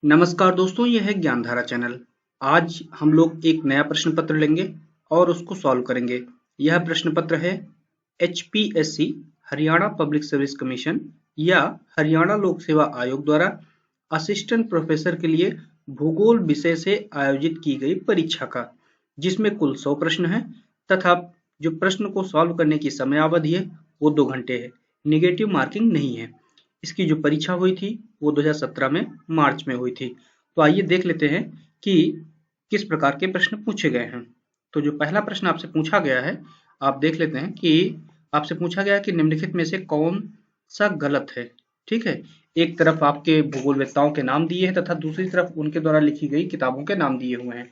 नमस्कार दोस्तों, यह है ज्ञानधारा चैनल। आज हम लोग एक नया प्रश्न पत्र लेंगे और उसको सॉल्व करेंगे। यह प्रश्न पत्र है HPSC Haryana public service commission या हरियाणा लोक सेवा आयोग द्वारा असिस्टेंट प्रोफेसर के लिए भूगोल विषय से आयोजित की गई परीक्षा का, जिसमें कुल 100 प्रश्न हैं तथा जो प्रश्न को सॉल्व करने की समयावधि है वो 2 घंटे है। निगेटिव मार्किंग नहीं है। इसकी जो परीक्षा हुई थी वो 2017 में मार्च में हुई थी। तो आइए देख लेते हैं कि किस प्रकार के प्रश्न पूछे गए हैं। तो जो पहला प्रश्न आपसे पूछा गया है, आप देख लेते हैं कि आपसे पूछा गया है कि निम्नलिखित में से कौन सा गलत है। ठीक है, एक तरफ आपके भूगोलवेत्ताओं के नाम दिए हैं तथा दूसरी तरफ उनके द्वारा लिखी गई किताबों के नाम दिए हुए हैं।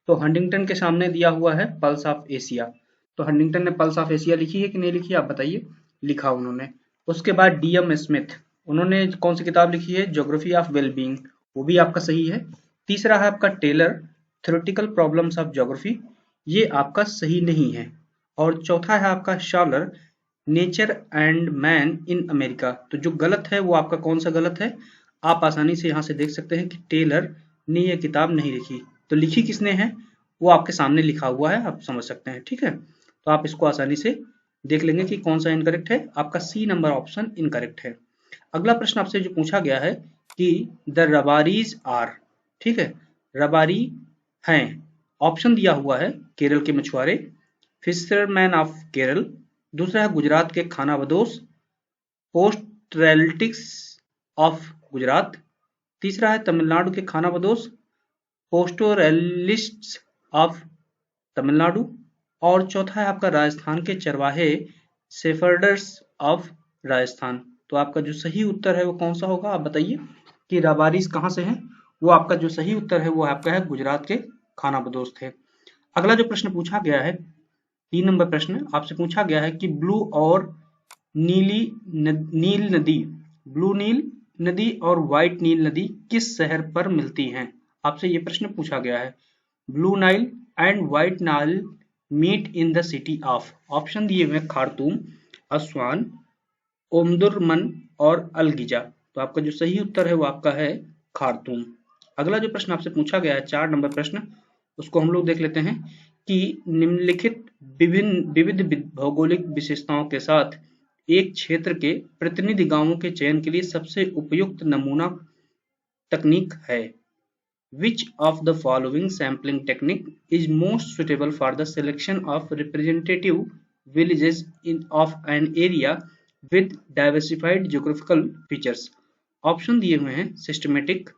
तो हंटिंगटन के सामने दिया हुआ है पल्स ऑफ एशिया। तो हंटिंगटन ने पल्स ऑफ एशिया लिखी है कि नहीं लिखी, आप बताइए। लिखा उन्होंने। उसके बाद DM स्मिथ, उन्होंने कौन सी किताब लिखी है, ज्योग्राफी ऑफ वेलबींग, वो भी आपका सही है। तीसरा है आपका Taylor, theoretical problems of geography, ये आपका सही नहीं है। और चौथा है आपका Shaler, nature and man in America. तो जो गलत है वो आपका कौन सा गलत है, आप आसानी से यहाँ से देख सकते हैं कि टेलर ने यह किताब नहीं लिखी। तो लिखी किसने है वो आपके सामने लिखा हुआ है, आप समझ सकते हैं। ठीक है, तो आप इसको आसानी से देख लेंगे कि कौन सा इनकरेक्ट है। आपका सी नंबर ऑप्शन इनकरेक्ट है। अगला प्रश्न आपसे जो पूछा गया है कि द रबारीज आर, ठीक है, रबारी हैं। ऑप्शन दिया हुआ है केरल के मछुआरे, फिशरमैन ऑफ केरल, दूसरा है गुजरात के खानाबदोश, पोस्टरेलिटिक्स ऑफ गुजरात, तीसरा है तमिलनाडु के खानाबदोश, पोस्टोरेलिस्ट्स ऑफ तमिलनाडु, और चौथा है आपका राजस्थान के चरवाहे, शेफर्डर्स ऑफ राजस्थान। तो आपका जो सही उत्तर है वो कौन सा होगा, आप बताइए कि रबारीज कहाँ से हैं। वो आपका जो सही उत्तर है वो आपका है गुजरात के खानाबदोश थे। अगला जो प्रश्न पूछा गया है, 3 नंबर प्रश्न आपसे पूछा गया है कि ब्लू और नील नदी, ब्लू नील नदी और व्हाइट नील नदी किस शहर पर मिलती हैं। आपसे ये प्रश्न पूछा गया है। Blue Nile and White Nile meet in the city of, option दिए हुए खार्तूम, असवान, ओमदुरमन और अलगिजा। तो आपका जो सही उत्तर है वो आपका है खार्तूम। अगला जो प्रश्न आपसे पूछा गया है 4 नंबर प्रश्न, उसको हम लोग देख लेते हैं कि निम्नलिखित विभिन्न विविध भौगोलिक विशेषताओं के साथ एक क्षेत्र के प्रतिनिधि गांवों के चयन के लिए सबसे उपयुक्त नमूना तकनीक है। Which of the following sampling technique is most suitable for the selection of representative villages of an area with diversified geographical features? Option दिए हुए हैं सिस्टमेटिक,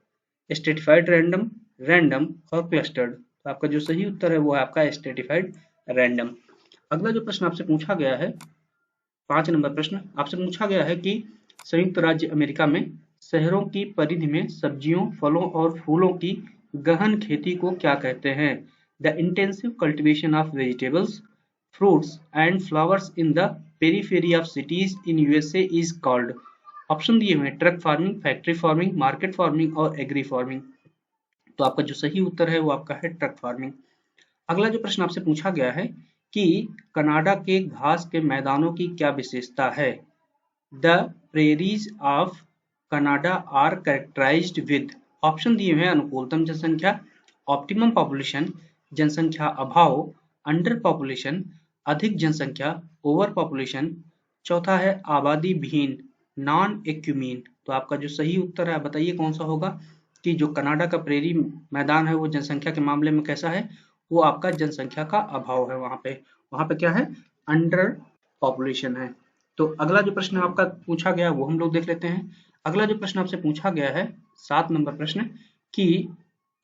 स्ट्रेटिफाइड रैंडम, रैंडम और क्लस्टर्ड। तो आपका जो सही उत्तर है वो है आपका स्ट्रेटिफाइड रैंडम। अगला जो प्रश्न आपसे पूछा गया है, 5 नंबर प्रश्न आपसे पूछा गया है कि संयुक्त राज्य अमेरिका में शहरों की परिधि में सब्जियों, फलों और फूलों की गहन खेती को क्या कहते हैं। The intensive cultivation of vegetables, fruits and flowers in the periphery of cities in USA is called. Option दिए हुए truck farming, factory farming, market farming और एग्री फार्मिंग। तो आपका जो सही उत्तर है वो आपका है ट्रक फार्मिंग। अगला जो प्रश्न आपसे पूछा गया है कि कनाडा के घास के मैदानों की क्या विशेषता है। The prairies of Canada are characterised with, option दिए हुए अनुकूलतम जनसंख्या, ऑप्टिमम पॉपुलेशन, जनसंख्या अभाव, अंडर पॉपुलेशन, अधिक जनसंख्या, ओवर पॉपुलेशन, चौथा है आबादी विहीन, नॉन एक्यूमीन। तो आपका जो सही उत्तर है बताइए कौन सा होगा कि जो कनाडा का प्रेरी मैदान है वो जनसंख्या के मामले में कैसा है, वो आपका जनसंख्या का अभाव है। वहां पे क्या है, अंडर पॉपुलेशन है। तो अगला जो प्रश्न आपका पूछा गया वो हम लोग देख लेते हैं। अगला जो प्रश्न आपसे पूछा गया है 7 नंबर प्रश्न कि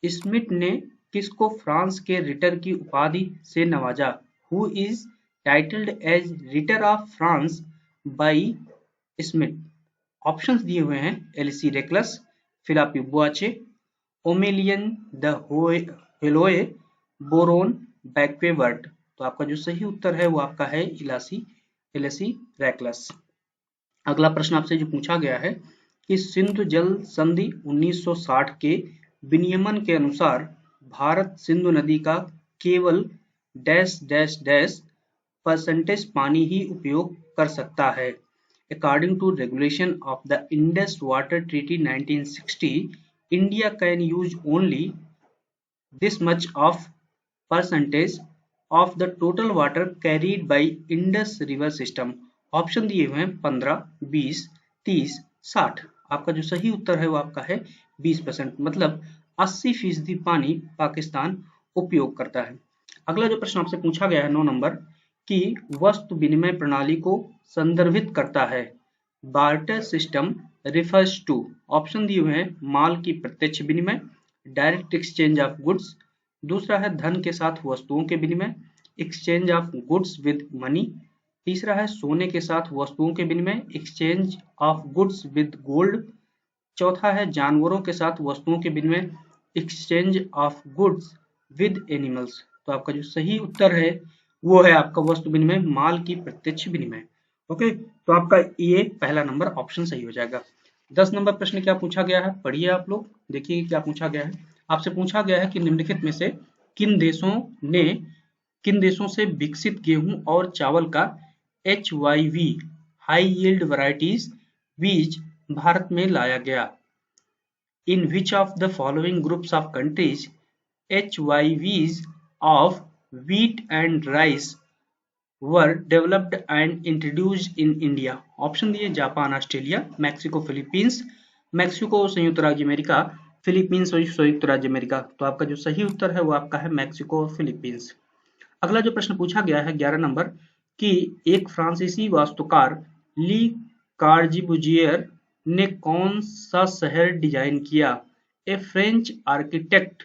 स्मिथ ने किसको फ्रांस के रिटर की उपाधि से नवाजा। Who is titled as Ritter of France by Smith. Options दिए हुए हैं Elisee Reclus, Philippe Buache, Omalius d' Halloy, Baron बैक्वेवर्ट। तो आपका जो सही उत्तर है वो आपका है एलिसी रेकलस। अगला प्रश्न आपसे जो पूछा गया है कि सिंधु जल संधि 1960 के विनियमन के अनुसार भारत सिंधु नदी का केवल डैश डैश डैश परसेंटेज पानी ही उपयोग कर सकता है। According to regulation of the Indus Water Treaty 1960, India can use only this much of percentage of the total water carried by Indus river system. Option दिए हुए हैं 15, 20, 30, 60। आपका जो सही उत्तर है वो आपका है 20%, मतलब 80% पानी पाकिस्तान उपयोग करता है। अगला जो प्रश्न आपसे पूछा गया है 9 नंबर कि वस्तु विनिमय प्रणाली को संदर्भित करता है। Barter system refers to. Option दिए हुए हैं माल की प्रत्यक्ष विनिमय, डायरेक्ट एक्सचेंज ऑफ गुड्स, दूसरा है धन के साथ वस्तुओं के विनिमय, exchange of goods with money, तीसरा है सोने के साथ वस्तुओं के विनिमय, exchange of goods with gold, चौथा है जानवरों के साथ वस्तुओं के विनिमय, exchange of goods with animals. तो आपका जो सही उत्तर है वो है आपका वस्तु विनिमय, माल की प्रत्यक्ष विनिमय। ओके, तो आपका ये पहला नंबर ऑप्शन सही हो जाएगा। 10 नंबर प्रश्न क्या पूछा गया है, पढ़िए आप लोग, देखिए क्या पूछा गया है। आपसे पूछा गया है कि निम्नलिखित में से किन देशों से विकसित गेहूं और चावल का HYV हाई यील्ड वैरायटीज बीज भारत में लाया गया। In which of the following groups of countries HYVs of wheat and rice were developed and introduced in India। Option दिए Japan, Australia, Mexico, Philippines, Mexico संयुक्त राज्य अमेरिका, फिलीपींस संयुक्त राज्य America. तो आपका जो सही उत्तर है वो आपका है मैक्सिको और फिलीपींस। अगला जो प्रश्न पूछा गया है 11 नंबर कि एक फ्रांसीसी वास्तुकार ली कार्जिबुजियर ने कौन सा शहर डिजाइन किया। A French architect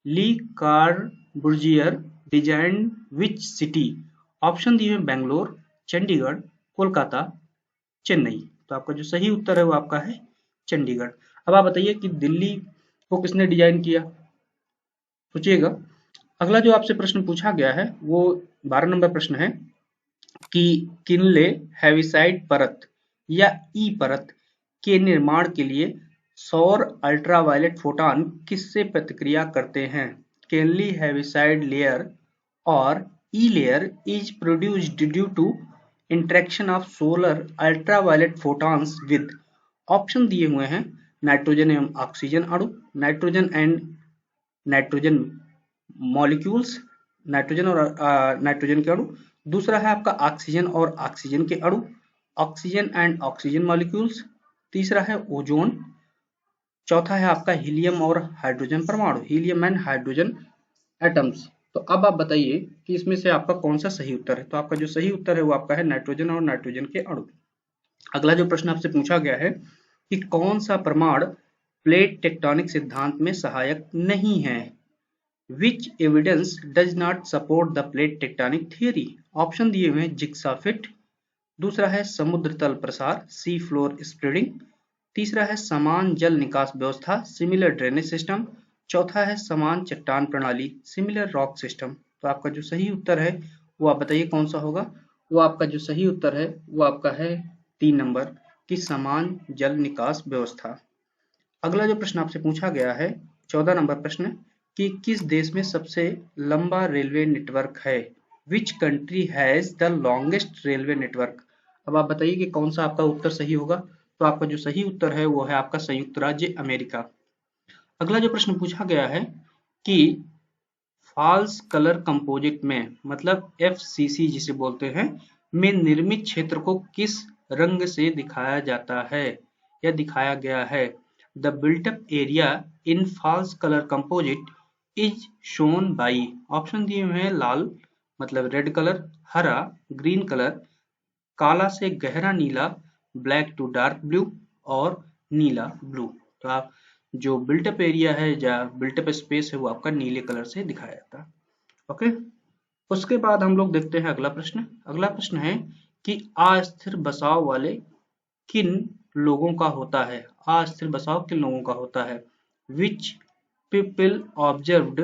Le Corbusier design which city. Option दिए हैं बेंगलोर, चंडीगढ़, कोलकाता, चेन्नई। तो आपका जो सही उत्तर है वो आपका है चंडीगढ़। अब आप बताइए कि दिल्ली को किसने डिजाइन किया, सोचिएगा। अगला जो आपसे प्रश्न पूछा गया है वो 12 नंबर प्रश्न है कि किनले हेविसाइड परत या ई परत के निर्माण के लिए सौर अल्ट्रावायलेट फोटॉन किससे प्रतिक्रिया करते हैं। किनले हेविसाइड लेयर और E layer is produced due to interaction of solar ultraviolet photons with. Option दिए हुए हैं नाइट्रोजन एवं ऑक्सीजन अणु, nitrogen and nitrogen molecules, nitrogen और नाइट्रोजन के अणु, दूसरा है आपका ऑक्सीजन और ऑक्सीजन के अणु, ऑक्सीजन एंड ऑक्सीजन मॉलिक्यूल्स, तीसरा है ओजोन, चौथा है आपका हीलियम और हाइड्रोजन परमाणु, हीलियम एंड हाइड्रोजन एटम्स। तो अब आप बताइए कि इसमें से आपका कौन सा सही उत्तर है। तो आपका जो सही उत्तर है वो आपका है नाइट्रोजन और नाइट्रोजन के अणु। अगला जो प्रश्न आपसे पूछा गया है कि कौन सा प्रमाण प्लेट टेक्टोनिक सिद्धांत में सहायक नहीं है। Which evidence does not support the plate tectonic theory? Option दिए हुए हैं जिग्सा फिट, दूसरा है समुद्र तल प्रसार सी फ्लोर स्प्रेडिंग, तीसरा है समान जल निकास व्यवस्था सिमिलर ड्रेनेज सिस्टम, चौथा है समान चट्टान प्रणाली सिमिलर रॉक सिस्टम। तो आपका जो सही उत्तर है वो आप बताइए कौन सा होगा। वो आपका जो सही उत्तर है वो आपका है 3 नंबर की समान जल निकास व्यवस्था। अगला जो प्रश्न आपसे पूछा गया है 14 नंबर प्रश्न कि किस देश में सबसे लंबा रेलवे नेटवर्क है। Which country has the longest railway network. अब आप बताइए कि कौन सा आपका उत्तर सही होगा। तो आपका जो सही उत्तर है वो है आपका संयुक्त राज्य अमेरिका। अगला जो प्रश्न पूछा गया है कि फॉल्स कलर कंपोजिट में मतलब FCC जिसे बोलते हैं में निर्मित क्षेत्र को किस रंग से दिखाया जाता है या दिखाया गया है। The built up area in false colour composite is shown by. Option दिए हुए हैं लाल मतलब रेड कलर, हरा ग्रीन कलर, काला से गहरा नीला ब्लैक टू डार्क ब्लू और नीला ब्लू। तो आप जो बिल्टअप एरिया है या बिल्टअप स्पेस है वो आपका नीले कलर से दिखाया जाता है। ओके, उसके बाद हम लोग देखते हैं अगला प्रश्न। अगला प्रश्न है कि अस्थिर बसाव वाले किन लोगों का होता है। अस्थिर बसाव किन लोगों का होता है। Which people observed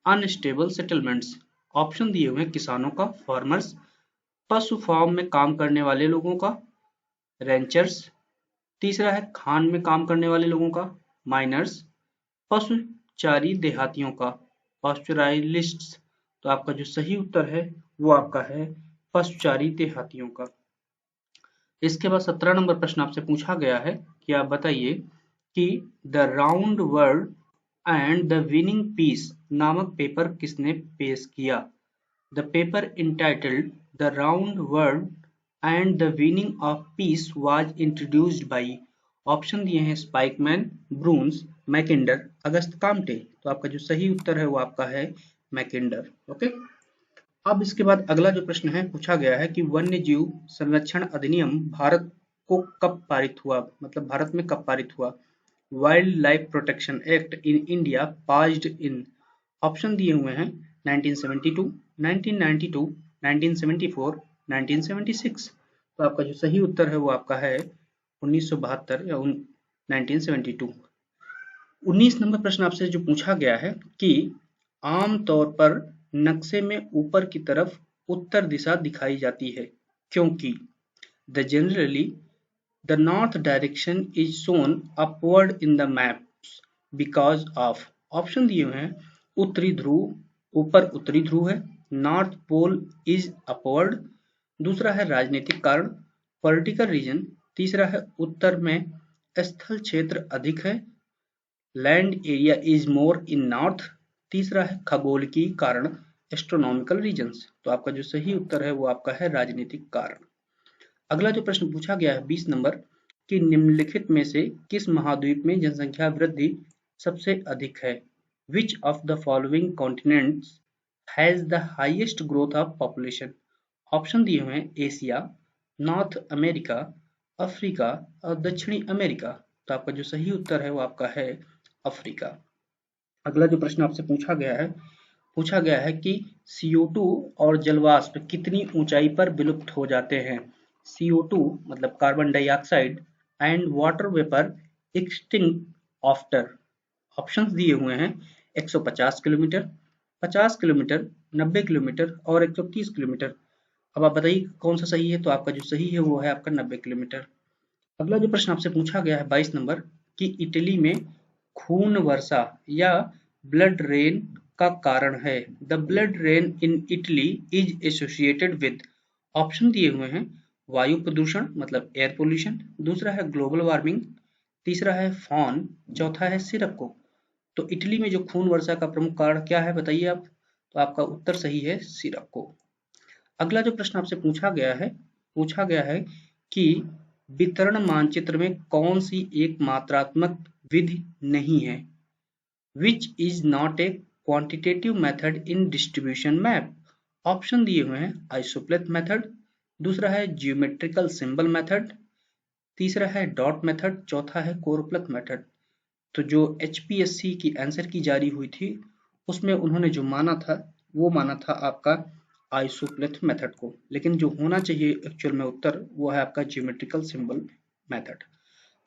unstable settlements. Option दिए हुए किसानों का फार्मर्स, पशु फार्म में काम करने वाले लोगों का रेंचर्स, तीसरा है खान में काम करने वाले लोगों का माइनर्स, पशुचारी देहातियों का पास्चुरालिस्ट्स। तो आपका जो सही उत्तर है वो आपका है पशुचारी देहातियों का। इसके बाद 17 नंबर प्रश्न आपसे पूछा गया है कि आप बताइए कि the round world and the winning peace नामक पेपर किसने पेश किया? The paper entitled the round world and the winning of peace was introduced by. Option दिए हैं Spykman, Brunhes, Mackinder, Auguste Comte. तो आपका जो सही उत्तर है वो आपका है मैकिंडर। ओके, अब इसके बाद अगला जो प्रश्न है पूछा गया है कि वन्य जीव संरक्षण अधिनियम भारत को कब पारित हुआ, मतलब भारत में कब पारित हुआ? Wild life protection act in India passed in. Option दिए हुए हैं 1972, 1992, 1974, 1976। तो आपका जो सही उत्तर है वो आपका है 1972 या 1972। 19 नंबर प्रश्न आपसे जो पूछा गया है कि आम तौर पर नक्शे में ऊपर की तरफ उत्तर दिशा दिखाई जाती है क्योंकि the generally the north direction is shown upward in the maps because of. Option दिए हुए हैं उत्तरी ध्रुव, ऊपर उत्तरी ध्रुव है, नॉर्थ पोल इज अपवर्ड, दूसरा है राजनीतिक कारण, पॉलिटिकल रीजन, तीसरा है उत्तर में स्थल क्षेत्र अधिक है, land area is more in north, तीसरा है खगोलकीय कारण, एस्ट्रोनॉमिकल रीजन्स। तो आपका जो सही उत्तर है वो आपका है राजनीतिक कारण। अगला जो प्रश्न पूछा गया है 20 नंबर कि निम्नलिखित में से किस महाद्वीप में जनसंख्या वृद्धि सबसे अधिक है? विच of the following continents has the highest growth of population? Option दिए हुए हैं एशिया, नॉर्थ अमेरिका, अफ्रीका और दक्षिणी अमेरिका। तो आपका जो सही उत्तर है वो आपका है अफ्रीका। अगला जो प्रश्न आपसे पूछा गया है कि CO2 और जलवाष्प कितनी ऊंचाई पर विलुप्त हो जाते हैं? CO2 मतलब carbon dioxide and water vapour extinct after. Options दिए हुए हैं 150 किलोमीटर, 50 किलोमीटर, 90 किलोमीटर और 130 किलोमीटर। अब आप बताइए कौन सा सही है? तो आपका जो सही है वो है आपका 90 किलोमीटर। अगला जो प्रश्न आपसे पूछा गया है 22 नंबर कि इटली में खून वर्षा या ब्लड रेन का कारण है। The blood rain in Italy is associated with. Option दिए हुए हैं वायु प्रदूषण मतलब एयर पोल्यूशन, दूसरा है ग्लोबल वार्मिंग, तीसरा है फॉन, चौथा है सिरको। तो इटली में जो खून वर्षा का प्रमुख कारण क्या है बताइए आप? तो आपका उत्तर सही है सिरको। अगला जो प्रश्न आपसे पूछा गया है कि वितरण मानचित्र में कौन सी एक मात्रात्मक विधि नहीं है? विच is not A quantitative method in distribution map. Option दिए हुए हैं आइसोप्लेथ मेथड, दूसरा है जियोमेट्रिकल सिंबल मेथड, तीसरा है डॉट मेथड, चौथा है कोरप्लथ मेथड। तो जो HPSC की आंसर की जारी हुई थी उसमें उन्होंने जो माना था वो माना था आपका आइसोप्लेथ मेथड को, लेकिन जो होना चाहिए एक्चुअल में उत्तर वो है आपका जियोमेट्रिकल सिंबल मेथड।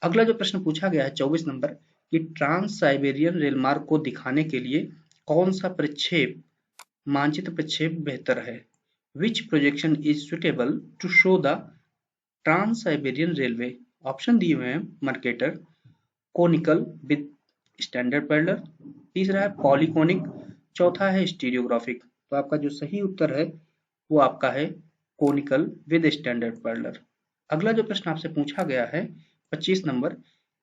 अगला जो प्रश्न पूछा गया है 24 नंबर कि ट्रांस साइबेरियन रेलमार्ग को दिखाने के लिए कौन सा प्रक्षेप मानचित्र प्रक्षेप बेहतर है? Which projection is suitable to show the trans Siberian railway? Option दिए हुए हैं Mercator, conical with standard parallel, तीसरा है पॉलीकोनिक, चौथा है स्टीरियोग्राफिक। तो आपका जो सही उत्तर है वो आपका है कोनिकल विद स्टैंडर्ड पैरेलल। अगला जो प्रश्न आपसे पूछा गया है 25 नंबर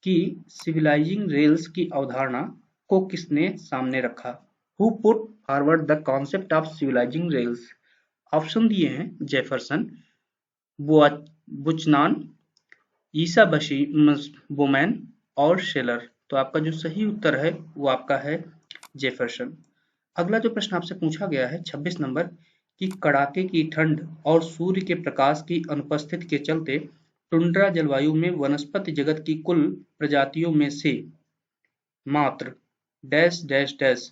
कि सिविलाइजिंग रेल्स की अवधारणा को किसने सामने रखा? Who put forward the concept of civilising rails? Option दिए हैं जेफरसन, बुचनान, ईसा बोमैन और शेलर। तो आपका जो सही उत्तर है वो आपका है जेफरसन। अगला जो प्रश्न आपसे पूछा गया है 26 नंबर कि कड़ाके की ठंड और सूर्य के प्रकाश की अनुपस्थिति के चलते टुंड्रा जलवायु में वनस्पति जगत की कुल प्रजातियों में से मात्र डैश डैश डैश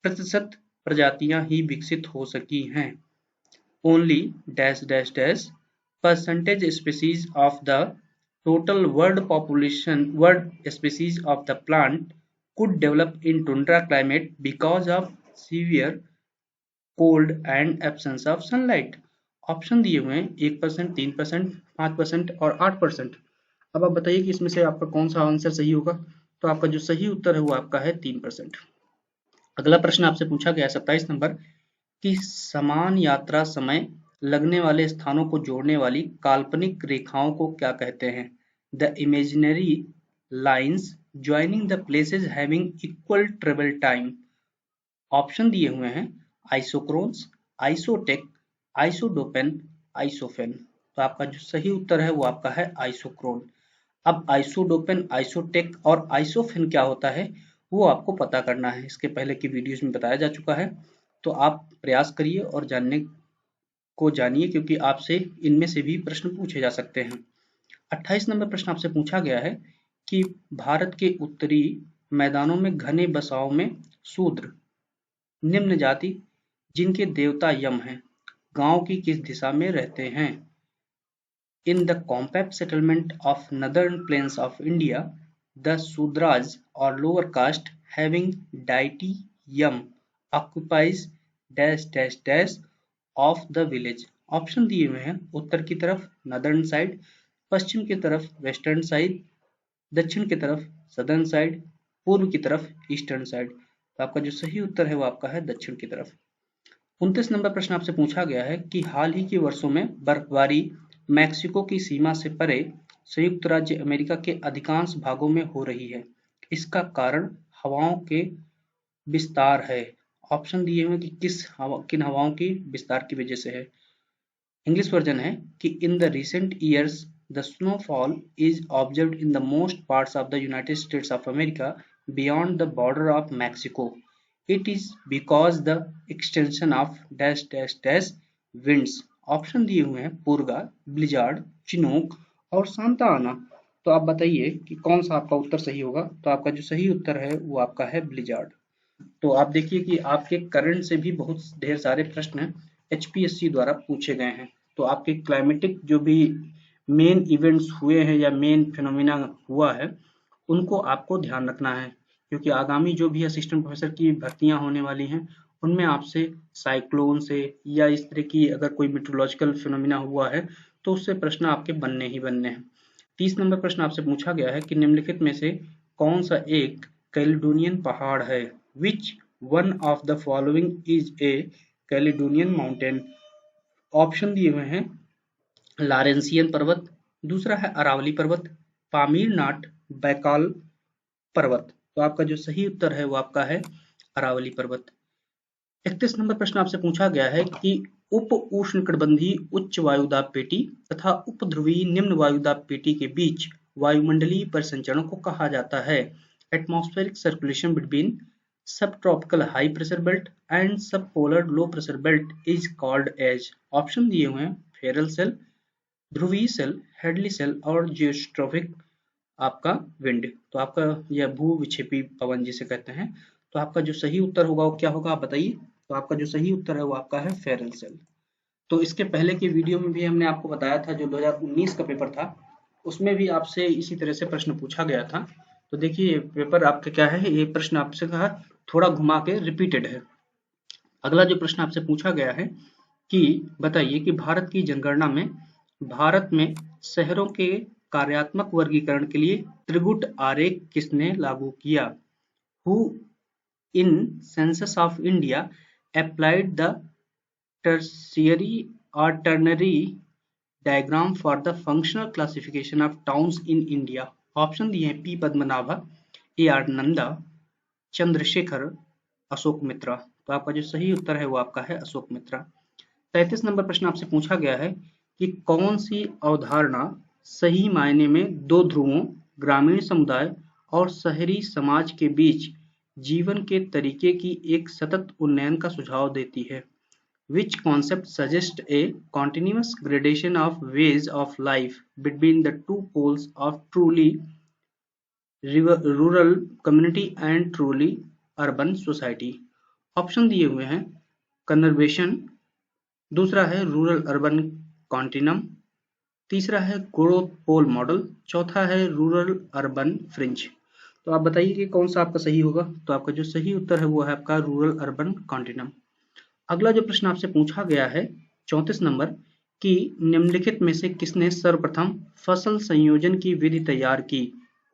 प्रतिशत प्रजातियां ही विकसित हो सकी हैं। Only dash dash dash percentage species of the total world species of the plant could develop in tundra climate because of severe cold and absence of sunlight। Option दिए हुए हैं 1%, 3%, 5% और 8%। अब आप बताइए कि इसमें से आपका कौन सा आंसर सही होगा? तो आपका जो सही उत्तर है वो आपका है 3%। अगला प्रश्न आपसे पूछा गया 27 नंबर कि समान यात्रा समय लगने वाले स्थानों को जोड़ने वाली काल्पनिक रेखाओं को क्या कहते हैं? The imaginary lines, joining the places having equal travel time. Option दिए हुए हैं आइसोक्रोन्स, आइसोटेक, आइसोडोपेन, आइसोफेन। तो आपका जो सही उत्तर है वो आपका है आइसोक्रोन। अब आइसोडोपेन, आइसोटेक और आइसोफेन क्या होता है वो आपको पता करना है। इसके पहले की वीडियोस में बताया जा चुका है, तो आप प्रयास करिए और जानने को जानिए, क्योंकि आपसे इनमें से भी प्रश्न पूछे जा सकते हैं। 28 नंबर प्रश्न आपसे पूछा गया है कि भारत के उत्तरी मैदानों में घने बसाव में शूद्र निम्न जाति जिनके देवता यम हैं, गांव की किस दिशा में रहते हैं? In the compact settlement of northern plains of India, the Sudras or lower caste having deity Yam occupies dash dash dash of the village। Option दिए हुए हैं उत्तर की तरफ नदर्न साइड, पश्चिम की तरफ वेस्टर्न साइड, दक्षिण की तरफ सदर्न साइड, पूर्व की तरफ ईस्टर्न साइड। तो आपका जो सही उत्तर है वो आपका है दक्षिण की तरफ। 29 नंबर प्रश्न आपसे पूछा गया है कि हाल ही के वर्षों में बर्फबारी मैक्सिको की सीमा से परे संयुक्त राज्य अमेरिका के अधिकांश भागों में हो रही है। इसका कारण हवाओं के विस्तार है। ऑप्शन दिए हुए कि किन हवाओं की विस्तार की वजह से है। इंग्लिश वर्जन है कि in the recent years the snowfall is observed in the most parts of the United states of America beyond the border of Mexico. It is because the extension of dash dash dash winds। Option दिए हुए हैं पूर्गा, blizzard, Chinook और Santa आना। तो आप बताइए कि कौन सा आपका उत्तर सही होगा। तो आपका जो सही उत्तर है वो आपका है ब्लिजार्ड। तो आप देखिए कि आपके करंट से भी बहुत ढेर सारे प्रश्न HPSC द्वारा पूछे गए हैं। तो आपके क्लाइमेटिक जो भी मेन इवेंट्स हुए हैं या मेन फिनोमिना हुआ है उनको आपको ध्यान रखना है, क्योंकि आगामी जो भी असिस्टेंट प्रोफेसर की भर्तियां होने वाली हैं उनमें आपसे साइक्लोन से या इस तरह की अगर कोई मेट्रोलॉजिकल फिनोमिना हुआ है तो उससे प्रश्न आपके बनने ही बनने हैं। 30 नंबर प्रश्न आपसे पूछा गया है कि निम्नलिखित में से कौन सा एक कैलिडोनियन पहाड़ है? Which one of the following is a Caledonian mountain? Option दिए हुए हैं लारेंसियन पर्वत, दूसरा है अरावली पर्वत, पामीर नाट, बैकाल पर्वत। तो आपका जो सही उत्तर है वो आपका है अरावली पर्वत। 31 नंबर प्रश्न आपसे पूछा गया है कि उप उष्णकटिबंधीय उच्च वायुदाब पेटी तथा उपध्रुवीय निम्न वायुदाब पेटी के बीच वायुमंडलीय परिसंचरण को कहा जाता है। Atmospheric circulation between sub tropical high pressure belt and sub polar low pressure belt is called as. Option दिए हुए हैं फेरल सेल, ध्रुवीय सेल, हेडली सेल और जियोस्ट्रोफिक आपका विंड। तो आपका यह भू विक्षेपी पवन जिसे कहते हैं। तो आपका जो सही उत्तर होगा वो क्या होगा आप बताइए। तो आपका जो सही उत्तर है वो आपका है फेरल सेल। तो इसके पहले के वीडियो में भी हमने आपको बताया था, जो 2019 का पेपर था उसमें भी आपसे इसी तरह से प्रश्न पूछा गया था। तो देखिए पेपर आपका क्या है, ये प्रश्न आपसे कहा थोड़ा घुमा के रिपीटेड है। अगला जो प्रश्न आपसे पूछा गया है कि बताइए कि भारत की जनगणना में भारत में शहरों के कार्यात्मक वर्गीकरण के लिए त्रिगुट आरेख किसने लागू किया? Who in Census of India applied the tertiary or ternary diagram for the functional classification of towns in India? Option दिए हैं P पद्मनाभा, AR नंदा, चंद्रशेखर, अशोक मित्रा। तो आपका जो सही उत्तर है वो आपका है अशोक मित्रा। 33 नंबर प्रश्न आपसे पूछा गया है कि कौन सी अवधारणा सही मायने में दो ध्रुवों ग्रामीण समुदाय और शहरी समाज के बीच जीवन के तरीके की एक सतत उन्नयन का सुझाव देती है? Which concept suggests a continuous gradation of ways of life between the two poles of truly rural community and truly urban society? Option दिए हुए हैं कन्वर्जेशन, दूसरा है रूरल अर्बन कॉन्टिनम, तीसरा है ग्रोथ पोल मॉडल, चौथा है रूरल अर्बन फ्रिंज। तो आप बताइए कि कौन सा आपका सही होगा। तो आपका जो सही उत्तर है वो है आपका रूरल अर्बन कॉन्टिनम। अगला जो प्रश्न आपसे पूछा गया है 34 नंबर कि निम्नलिखित में से किसने सर्वप्रथम फसल संयोजन की विधि तैयार की?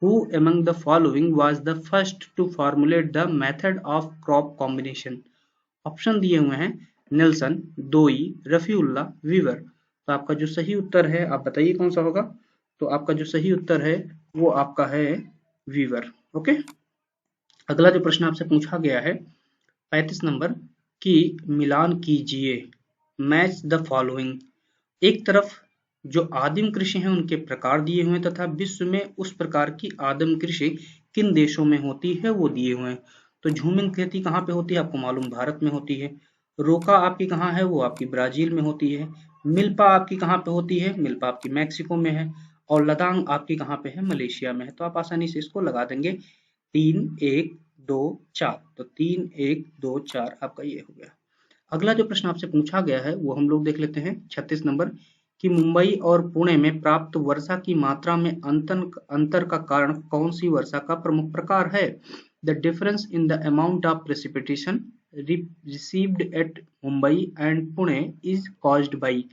Who among the following was the first to formulate the method of crop combination? Option दिए हुए हैं नेल्सन, दोई, रफीउल्ला, वीवर। तो आपका जो सही उत्तर है आप बताइए कौन सा होगा। तो आपका जो सही उत्तर है वो आपका है वीवर। ओके। अगला जो प्रश्न आपसे पूछा गया है 35 नंबर की मिलान कीजिए, मैच द फॉलोइंग। एक तरफ जो आदिम कृषि है उनके प्रकार दिए हुए हैं तथा विश्व में उस प्रकार की आदिम कृषि किन देशों में होती है वो दिए हुए हैं। तो झूमिंग खेती कहाँ पे होती है आपको मालूम, भारत में होती है। रोका आपकी कहाँ है, वो आपकी ब्राजील में होती है। मिल्पा आपकी कहाँ पे होती है, मिल्पा आपकी मैक्सिको में है। और लदांग आपकी कहाँ पे है, मलेशिया में है। तो आप आसानी से इसको लगा देंगे 3 1 2 4। तो 3 1 2 4 आपका ये हो गया। अगला जो प्रश्न आपसे पूछा गया है वो हम लोग देख लेते हैं 36 नंबर कि मुंबई और पुणे में प्राप्त वर्षा की मात्रा में अंतर का कारण कौन सी वर्षा का प्रमुख प्रकार है। The difference in the amount of precipitation received at Mumbai and Pune is caused by.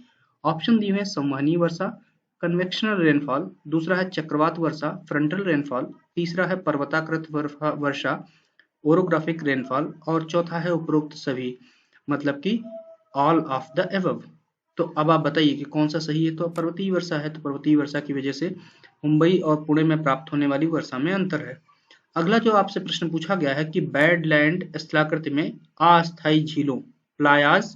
Option दिए हुए संवहनीय वर्षा, कन्वेक्शनल रेनफॉल, दूसरा है चक्रवात वर्षा फ्रंटल रेनफॉल, तीसरा है पर्वताकृत वर्षा ओरोग्राफिक रेनफॉल और चौथा है उपरोक्त सभी, मतलब कि ऑल ऑफ द एबव। तो अब आप बताइए कि कौन सा सही है। तो पर्वतीय वर्षा है, तो पर्वतीय वर्षा की वजह से मुंबई और पुणे में प्राप्त होने वाली वर्षा में अंतर है। अगला जो आपसे प्रश्न पूछा गया है कि बैडलैंड स्थलाकृति में अस्थायी झीलों प्लायाज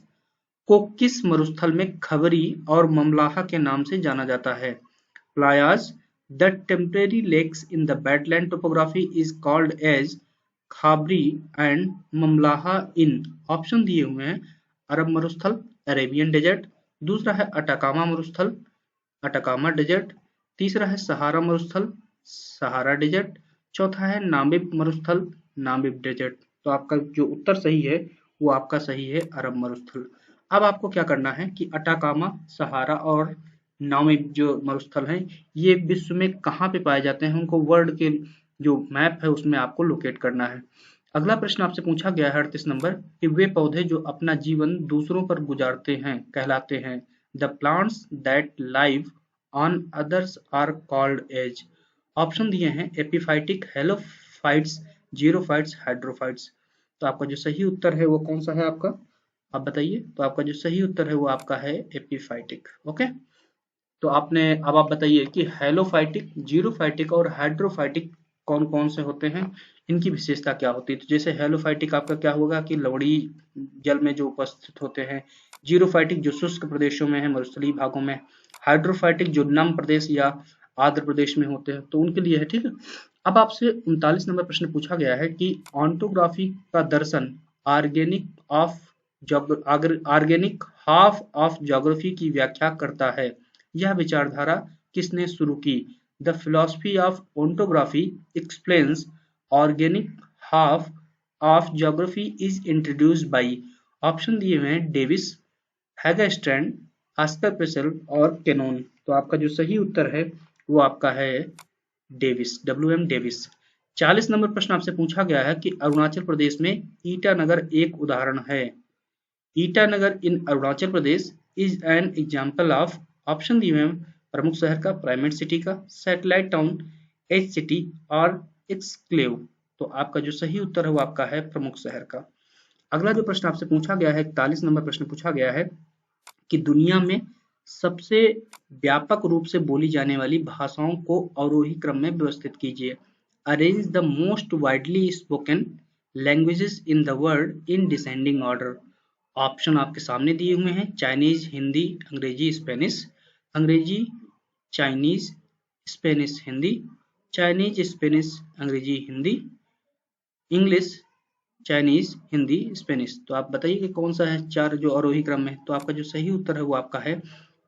को किस मरुस्थल में खबरी और ममलाहा के नाम से जाना जाता है। Playas the temporary lakes in the badland topography is called as khabari and mamlaha in. Option दिए हुए हैं अरब मरुस्थल अरेबियन डेजर्ट, दूसरा है अटाकामा मरुस्थल अटाकामा डेजर्ट, तीसरा है सहारा मरुस्थल सहारा डेजर्ट, चौथा है नामिब मरुस्थल नामिब डेजर्ट। तो आपका जो उत्तर सही है वो आपका सही है अरब मरुस्थल। अब आपको क्या करना है कि अटाकामा सहारा और नामिब जो मरुस्थल हैं ये विश्व में कहाँ पे पाए जाते हैं, उनको वर्ल्ड के जो मैप है उसमें आपको लोकेट करना है। अगला प्रश्न आपसे पूछा गया है 38 नंबर कि वे पौधे जो अपना जीवन दूसरों पर गुजारते हैं कहलाते हैं। The plants that live on others are called as. Option दिए हैं एपिफाइटिक, हेलोफाइट्स, जीरोफाइट्स, हाइड्रोफाइट्स। तो आपका जो सही उत्तर है वो कौन सा है आपका, आप बताइए। तो आपका जो सही उत्तर है वो आपका है एपिफाइटिक। ओके। तो आपने अब आप बताइए कि हेलोफाइटिक, जीरोफाइटिक और हाइड्रोफाइटिक कौन कौन से होते हैं, इनकी विशेषता क्या होती है। तो जैसे हेलोफाइटिक आपका क्या होगा कि लवणीय जल में जो उपस्थित होते हैं, जीरोफाइटिक जो शुष्क प्रदेशों में है मरुस्थलीय भागों में, हाइड्रोफाइटिक जो नम प्रदेश या आर्द्र प्रदेश में होते हैं, तो उनके लिए है। ठीक है। अब आपसे 39 नंबर प्रश्न पूछा गया है कि ऑन्टोग्राफी का दर्शन ऑर्गेनिक हाफ ऑफ ज्योग्राफी की व्याख्या करता है। यह विचारधारा किसने शुरू की। The philosophy of ontography explains organic half of geography is introduced by. Option दिए हुए हैं डेविस, हैगस्टैंड, आस्कर पेसल और कैनोन। तो आपका जो सही उत्तर है वो आपका है डेविस, WM डेविस। 40 नंबर प्रश्न आपसे पूछा गया है कि अरुणाचल प्रदेश में ईटानगर एक उदाहरण है। Itanagar in Arunachal Pradesh is an example of. Option दिए हुए हैं प्रमुख शहर का, प्राइमेट सिटी का, सैटेलाइट टाउन, एज सिटी और एक्सक्लेव। तो आपका जो सही उत्तर है वो आपका है प्रमुख शहर का। अगला जो प्रश्न आपसे पूछा गया है 41 नंबर प्रश्न पूछा गया है कि दुनिया में सबसे व्यापक रूप से बोली जाने वाली भाषाओं को अवरोही क्रम में व्यवस्थित कीजिए। Arrange the most widely spoken languages in the world in descending order. Option आपके सामने दिए हुए हैं Chinese, Hindi, Angrezi, Spanish. Angrezi, Chinese, Spanish, Hindi, Chinese, Spanish, Angrezi, Hindi, English, Chinese, Hindi, Spanish. तो आप बताइए कि कौन सा है चार जो आरोही क्रम में। तो आपका जो सही उत्तर है वो आपका है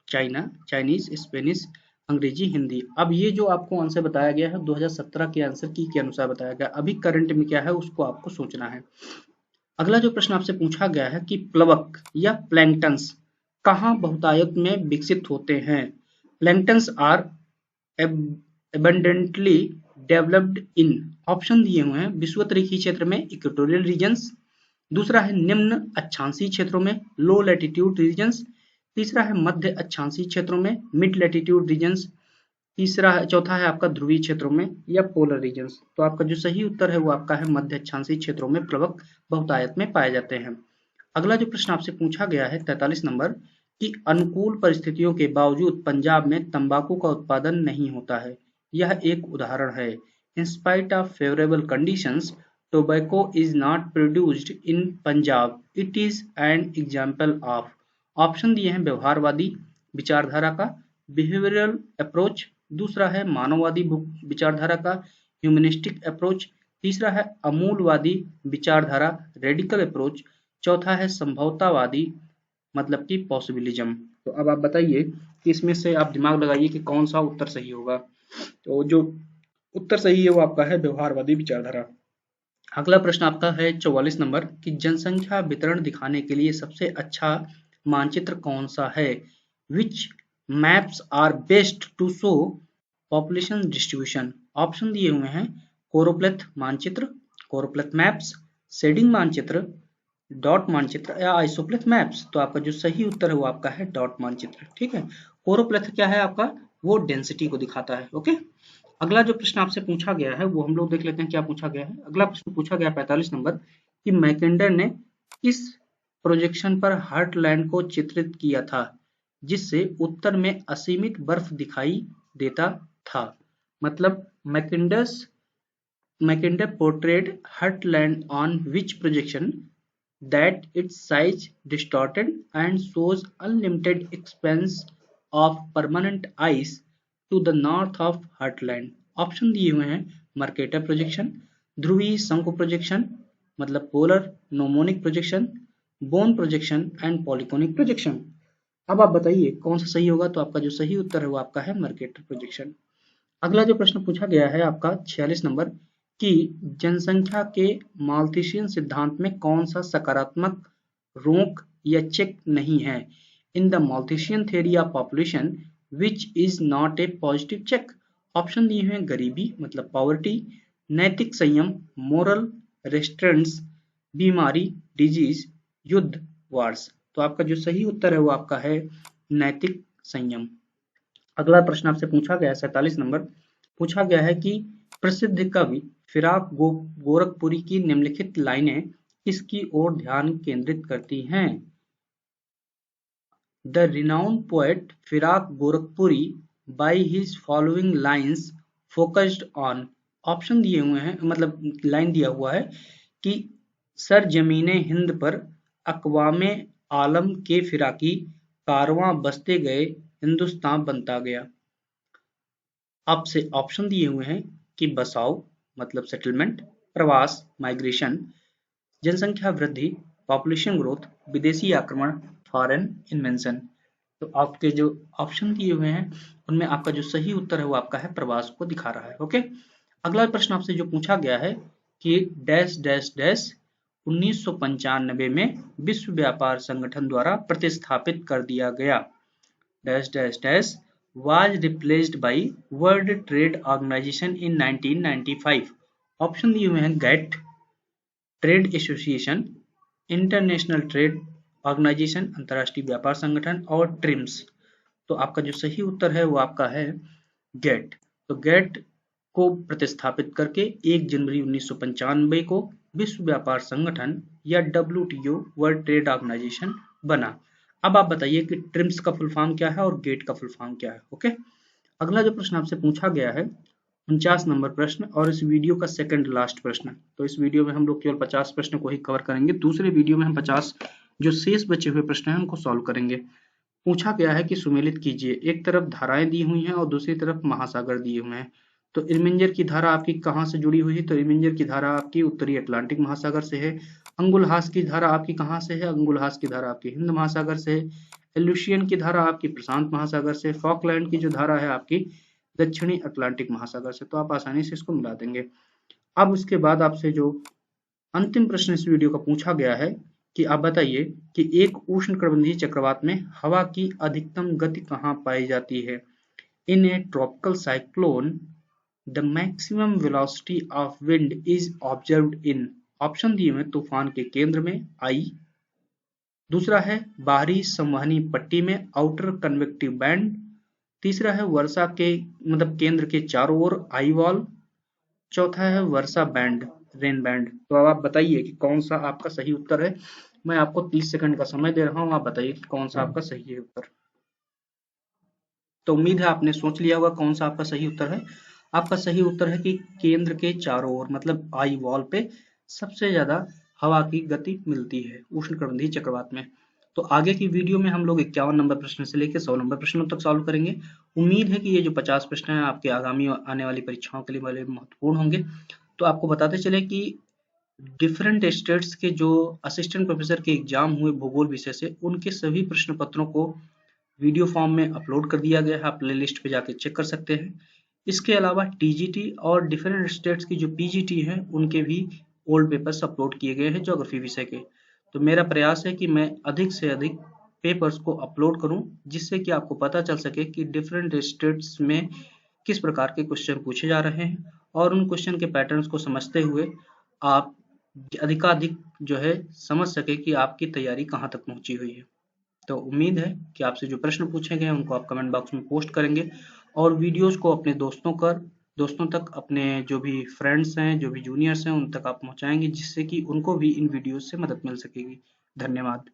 China, Chinese, Spanish, Angrezi, Hindi. अब ये जो आपको आंसर बताया गया है 2017 के आंसर की के अनुसार बताया गया, अभी करंट में क्या है उसको आपको सोचना है। अगला जो प्रश्न आपसे पूछा गया है कि प्लवक या प्लैंक्टन्स कहाँ बहुतायत में विकसित होते हैं। Planktons are abundantly developed in. Option दिए हुए हैं विषुवत-रेखीय क्षेत्र में इक्वेटोरियल रीजन्स, दूसरा है निम्न अक्षांशीय क्षेत्रों में लो लैटिट्यूड रीजन्स, तीसरा है मध्य अक्षांशीय क्षेत्रों में मिड लैटिट्यूड रीजन्स, चौथा है आपका ध्रुवीय क्षेत्रों में या पोलर रीजन्स। तो आपका जो सही उत्तर है वो आपका है मध्य अक्षांशीय क्षेत्रों में प्लवक बहुतायत में पाए जाते हैं। अगला जो प्रश्न आपसे पूछा गया है 43 नंबर कि अनुकूल परिस्थितियों के बावजूद पंजाब में तंबाकू का उत्पादन नहीं होता है। यह एक उदाहरण है। In spite of favorable conditions, tobacco is not produced in Punjab. It is an example of. Option दिए हैं व्यवहारवादी विचारधारा का बिहेवियरल अप्रोच, दूसरा है मानववादी विचारधारा का ह्यूमनिस्टिक अप्रोच, तीसरा है अमूलवादी विचारधारा रेडिकल अप्रोच, चौथा है संभवतावादी मतलब कि पॉसिबिलिज्म। तो अब आप बताइए कि इसमें से आप दिमाग लगाइए कि कौन सा उत्तर सही होगा। तो जो उत्तर सही है वो आपका है व्यवहारवादी विचारधारा। अगला प्रश्न आपका है 44 नंबर कि जनसंख्या वितरण दिखाने के लिए सबसे अच्छा मानचित्र कौन सा है। Which maps are best to show population distribution. Option दिए हुए हैं कोरोप्लेथ मानचित्र, कोरोप्लेथ मैप्स, शेडिंग मानचित्र, डॉट मानचित्र या आइसोप्लेथ मैप्स। तो आपका जो सही उत्तर है वो आपका है डॉट मानचित्र। ठीक है, कोरोप्लेथ क्या है आपका, वो डेंसिटी को दिखाता है। ओके, अगला जो प्रश्न आपसे पूछा गया है वो हम लोग देख लेते हैं क्या पूछा गया है। अगला प्रश्न पूछा गया 45 नंबर कि मैकेंडर ने किस प्रोजेक्शन पर हार्टलैंड को चित्रित किया था जिससे उत्तर में असीमित बर्फ दिखाई देता था। मतलब मैकेंडर portrayed Heartland on which projection that its size distorted and shows unlimited expanse of permanent ice to the north of Heartland। Option दिए हुए हैं मर्केटर प्रोजेक्शन, ध्रुवीय शंकु प्रोजेक्शन मतलब polar gnomonic projection, Bonne projection and polyconic projection. अब आप बताइए कौन सा सही होगा। तो आपका जो सही उत्तर है वो आपका है मर्केटर प्रोजेक्शन। अगला जो प्रश्न पूछा गया है आपका 46 नंबर कि जनसंख्या के माल्थुसियन सिद्धांत में कौन सा सकारात्मक रोक या चेक नहीं है। In the Malthusian theory of population which is not a positive check. Option दिए हुए गरीबी मतलब पॉवर्टी, नैतिक संयम मोरल रेस्ट्रेंट्स, बीमारी डिजीज, युद्ध वार्स। तो आपका जो सही उत्तर है वो आपका है नैतिक संयम। अगला प्रश्न आपसे पूछा गया 47 नंबर पूछा गया है कि प्रसिद्ध कवि फिराक गोरखपुरी की निम्नलिखित लाइनें किसकी ओर ध्यान केंद्रित करती हैं। The renowned poet Firaq Gorakhpuri by his following lines focused on। Option दिए हुए हैं मतलब लाइन दिया हुआ है कि सर जमीने हिंद पर अकवामे आलम के फिराकी कारवां बसते गए हिंदुस्तान बनता गया। आपसे ऑप्शन दिए हुए हैं कि बसाओ मतलब सेटलमेंट, प्रवास माइग्रेशन, जनसंख्या वृद्धि पॉपुलेशन ग्रोथ, विदेशी आक्रमण फॉरेन इन्वेंशन। तो आपके जो ऑप्शन दिए हुए हैं उनमें आपका जो सही उत्तर है वो आपका है प्रवास को दिखा रहा है। ओके, अगला प्रश्न आपसे जो पूछा गया है कि डैश डैश डैश 1995 में विश्व व्यापार संगठन द्वारा प्रतिस्थापित कर दिया गया। Dash dash dash was replaced by World Trade Organization in 1995। Option दिए हुए हैं GATT, trade association, international trade organization अंतरराष्ट्रीय व्यापार संगठन और ट्रिम्स। तो आपका जो सही उत्तर है वो आपका है गेट। तो गेट को प्रतिस्थापित करके 1 जनवरी 1995 को विश्व व्यापार संगठन या WTO वर्ल्ड ट्रेड ऑर्गेनाइजेशन बना। अब आप बताइए कि ट्रिम्स का फुल फॉर्म क्या है और गेट का फुल फॉर्म क्या है। ओके, अगला जो प्रश्न आपसे पूछा गया है 49 नंबर प्रश्न और इस वीडियो का सेकंड लास्ट प्रश्न। तो इस वीडियो में हम लोग केवल 50 प्रश्न को ही कवर करेंगे, दूसरे वीडियो में हम 50 जो शेष बचे हुए प्रश्न हैं उनको सॉल्व करेंगे। पूछा गया है कि सुमेलित कीजिए, एक तरफ धाराएं दी हुई हैं और दूसरी तरफ महासागर दिए हुए हैं। तो इरमिंजर की धारा आपकी कहाँ से जुड़ी हुई है। तो इरमिंजर की धारा आपकी उत्तरी अटलांटिक महासागर से है। अंगुलहास की धारा आपकी कहाँ से है। अंगुलहास की धारा आपकी हिंद महासागर से है। एल्यूशियन की धारा आपकी प्रशांत महासागर से। फॉकलैंड की जो धारा है आपकी दक्षिणी अटलांटिक महासागर से। तो आप आसानी से इसको मिला देंगे। अब उसके बाद आपसे जो अंतिम प्रश्न इस वीडियो का पूछा गया है कि आप बताइए कि एक उष्णकटिबंधीय चक्रवात में हवा की अधिकतम गति कहाँ पाई जाती है। In a tropical cyclone the maximum velocity of wind is observed in. Option दिए हुए तूफान के केंद्र में आई, दूसरा है बाहरी संवहनी पट्टी में आउटर कन्वेक्टिव बैंड, तीसरा है वर्षा के मतलब केंद्र के चारों ओर आई वॉल, चौथा है वर्षा बैंड रेन बैंड। तो अब आप बताइए कि कौन सा आपका सही उत्तर है। मैं आपको 30 सेकंड का समय दे रहा हूं, आप बताइए कि कौन सा आपका सही है उत्तर। तो उम्मीद है आपने सोच लिया होगा कौन सा आपका सही उत्तर है। आपका सही उत्तर है कि केंद्र के चारों ओर मतलब आई वॉल पे सबसे ज्यादा हवा की गति मिलती है उष्णकटिबंधीय चक्रवात में। तो आगे की वीडियो में हम लोग 51 नंबर प्रश्न से लेकर 100 नंबर प्रश्नों तक सॉल्व करेंगे। उम्मीद है कि ये जो 50 प्रश्न हैं आपके आगामी आने वाली परीक्षाओं के लिए बड़े महत्वपूर्ण होंगे। तो आपको बताते चले कि डिफरेंट स्टेट्स के जो असिस्टेंट प्रोफेसर के एग्जाम हुए भूगोल विषय से, उनके सभी प्रश्न पत्रों को वीडियो फॉर्म में अपलोड कर दिया गया है, आप प्ले लिस्ट पे जाके चेक कर सकते हैं। इसके अलावा टीजीटी और डिफरेंट स्टेट्स की जो पीजीटी हैं उनके भी ओल्ड पेपर्स अपलोड किए गए हैं ज्योग्राफी विषय के। तो मेरा प्रयास है कि मैं अधिक से अधिक पेपर्स को अपलोड करूं, जिससे कि आपको पता चल सके कि डिफरेंट स्टेट्स में किस प्रकार के क्वेश्चन पूछे जा रहे हैं, और उन क्वेश्चन के पैटर्न्स को समझते हुए आप अधिकाधिक जो है समझ सके कि आपकी तैयारी कहाँ तक पहुंची हुई है। तो उम्मीद है कि आपसे जो प्रश्न पूछे गए हैं उनको आप कमेंट बॉक्स में पोस्ट करेंगे, और वीडियोस को अपने दोस्तों तक, अपने जो भी फ्रेंड्स हैं, जो भी जूनियर्स हैं, उन तक आप पहुंचाएंगे, जिससे कि उनको भी इन वीडियोस से मदद मिल सकेगी। धन्यवाद।